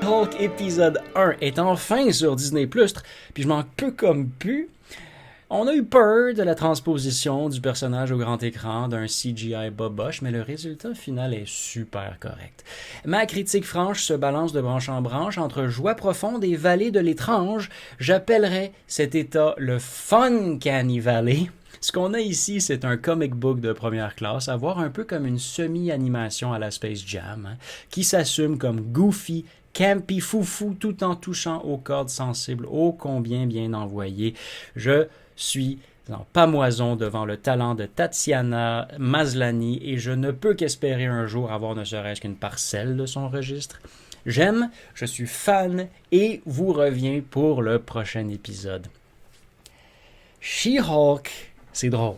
Hulk épisode 1 est enfin sur Disney+, puis je m'en peux comme pu. On a eu peur de la transposition du personnage au grand écran d'un CGI boboche, mais le résultat final est super correct. Ma critique franche se balance de branche en branche entre joie profonde et vallée de l'étrange. J'appellerais cet état le Funcanny Valley. Ce qu'on a ici, c'est un comic book de première classe, à voir un peu comme une semi-animation à la Space Jam, hein, qui s'assume comme goofy, campy, foufou, tout en touchant aux cordes sensibles, ô combien bien envoyées. Je suis en pamoison devant le talent de Tatiana Maslany et je ne peux qu'espérer un jour avoir ne serait-ce qu'une parcelle de son registre. J'aime, je suis fan et vous reviens pour le prochain épisode. She-Hulk, c'est drôle.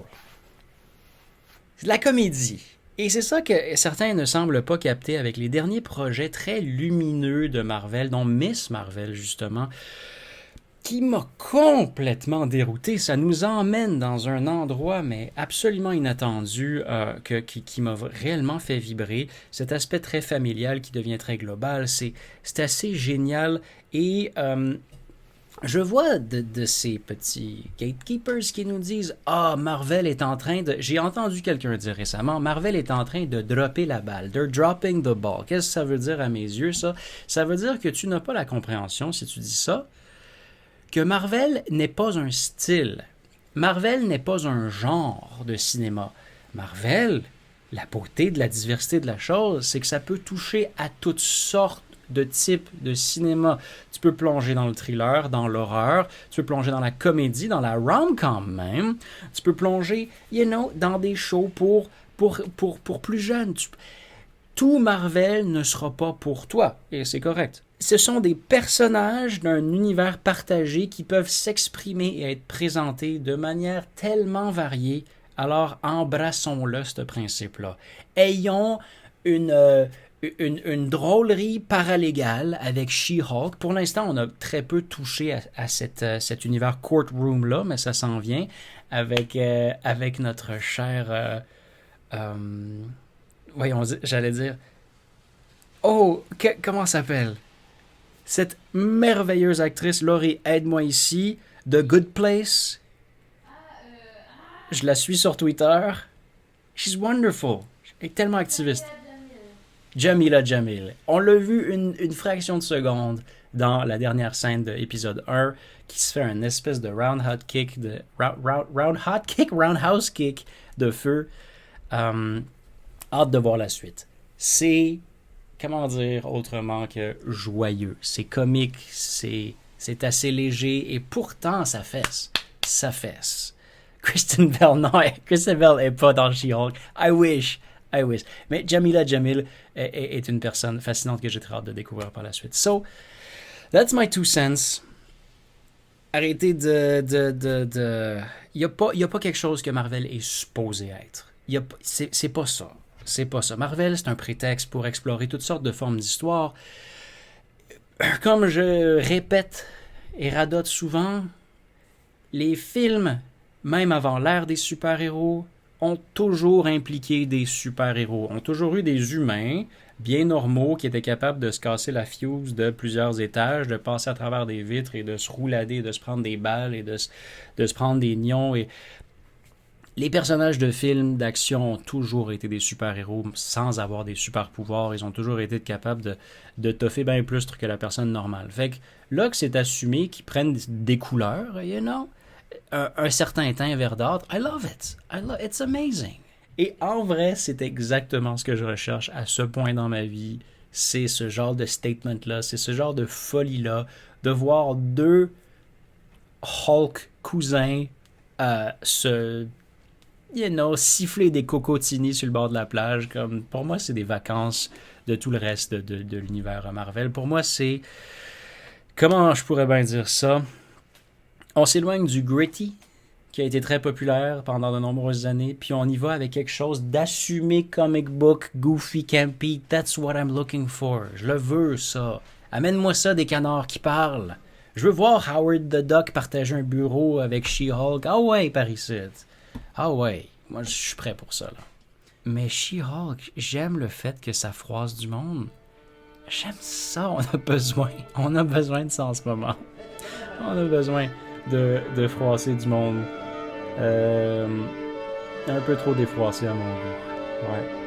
C'est de la comédie. Et c'est ça que certains ne semblent pas capter avec les derniers projets très lumineux de Marvel, dont Miss Marvel, justement, qui m'a complètement dérouté. Ça nous emmène dans un endroit, mais absolument inattendu, qui m'a réellement fait vibrer. Cet aspect très familial qui devient très global, c'est assez génial. Et je vois de ces petits gatekeepers qui nous disent « Ah, Marvel est en train de... » J'ai entendu quelqu'un dire récemment « Marvel est en train de dropper la balle. They're dropping the ball. » Qu'est-ce que ça veut dire à mes yeux, ça? Ça veut dire que tu n'as pas la compréhension, si tu dis ça, que Marvel n'est pas un style. Marvel n'est pas un genre de cinéma. Marvel, la beauté de la diversité de la chose, c'est que ça peut toucher à toutes sortes de types de cinéma. Tu peux plonger dans le thriller, dans l'horreur, tu peux plonger dans la comédie, dans la rom-com même, tu peux plonger, dans des shows pour plus jeunes. Tout Marvel ne sera pas pour toi, et c'est correct. Ce sont des personnages d'un univers partagé qui peuvent s'exprimer et être présentés de manière tellement variée. Alors embrassons-le, ce principe-là. Ayons une drôlerie paralégale avec She-Hulk. Pour l'instant, on a très peu touché à cet univers courtroom-là, mais ça s'en vient avec notre cher... voyons, j'allais dire... Oh, comment ça s'appelle? Cette merveilleuse actrice, Laurie, aide-moi ici, The Good Place. Je la suis sur Twitter. She's wonderful. Elle est tellement activiste. Jamila Jamil. On l'a vu une fraction de seconde dans la dernière scène de l'épisode 1 qui se fait un espèce de roundhouse kick de feu. Hâte de voir la suite. C'est, comment dire autrement que joyeux. C'est comique, c'est assez léger et pourtant ça fesse. Ça fesse. Kristen Bell, non, Kristen Bell n'est pas dans She-Hulk. I wish. Mais Jamila Jamil est une personne fascinante que j'ai très hâte de découvrir par la suite. So, that's my 2 cents. Arrêtez de... Il n'y a pas quelque chose que Marvel est supposé être. C'est pas ça. C'est pas ça. Marvel, c'est un prétexte pour explorer toutes sortes de formes d'histoire. Comme je répète et radote souvent, les films, même avant l'ère des super-héros, ont toujours impliqué des super-héros, ont toujours eu des humains bien normaux qui étaient capables de se casser la fuse de plusieurs étages, de passer à travers des vitres et de se roulader, de se prendre des balles et de se prendre des nions. Et les personnages de films d'action ont toujours été des super-héros sans avoir des super-pouvoirs. Ils ont toujours été capables de toffer bien plus que la personne normale. Fait que là que c'est assumé qu'ils prennent des couleurs, un certain teint verdâtre, I love it. It's amazing. Et en vrai, c'est exactement ce que je recherche à ce point dans ma vie. C'est ce genre de statement-là, c'est ce genre de folie-là, de voir 2 Hulk cousins siffler des cocotinis sur le bord de la plage. Comme, pour moi, c'est des vacances de tout le reste de l'univers Marvel. Pour moi, c'est... Comment je pourrais bien dire ça? On s'éloigne du gritty, qui a été très populaire pendant de nombreuses années, puis on y va avec quelque chose d'assumé comic book, goofy, campy. That's what I'm looking for. Je le veux, ça. Amène-moi ça, des canards qui parlent. Je veux voir Howard the Duck partager un bureau avec She-Hulk. Ah ouais, par ici. Ah ouais, moi je suis prêt pour ça, là. Mais She-Hulk, j'aime le fait que ça froisse du monde. J'aime ça, on a besoin de ça en ce moment. On a besoin de froisser du monde. Un peu trop défroissé à mon goût. Ouais.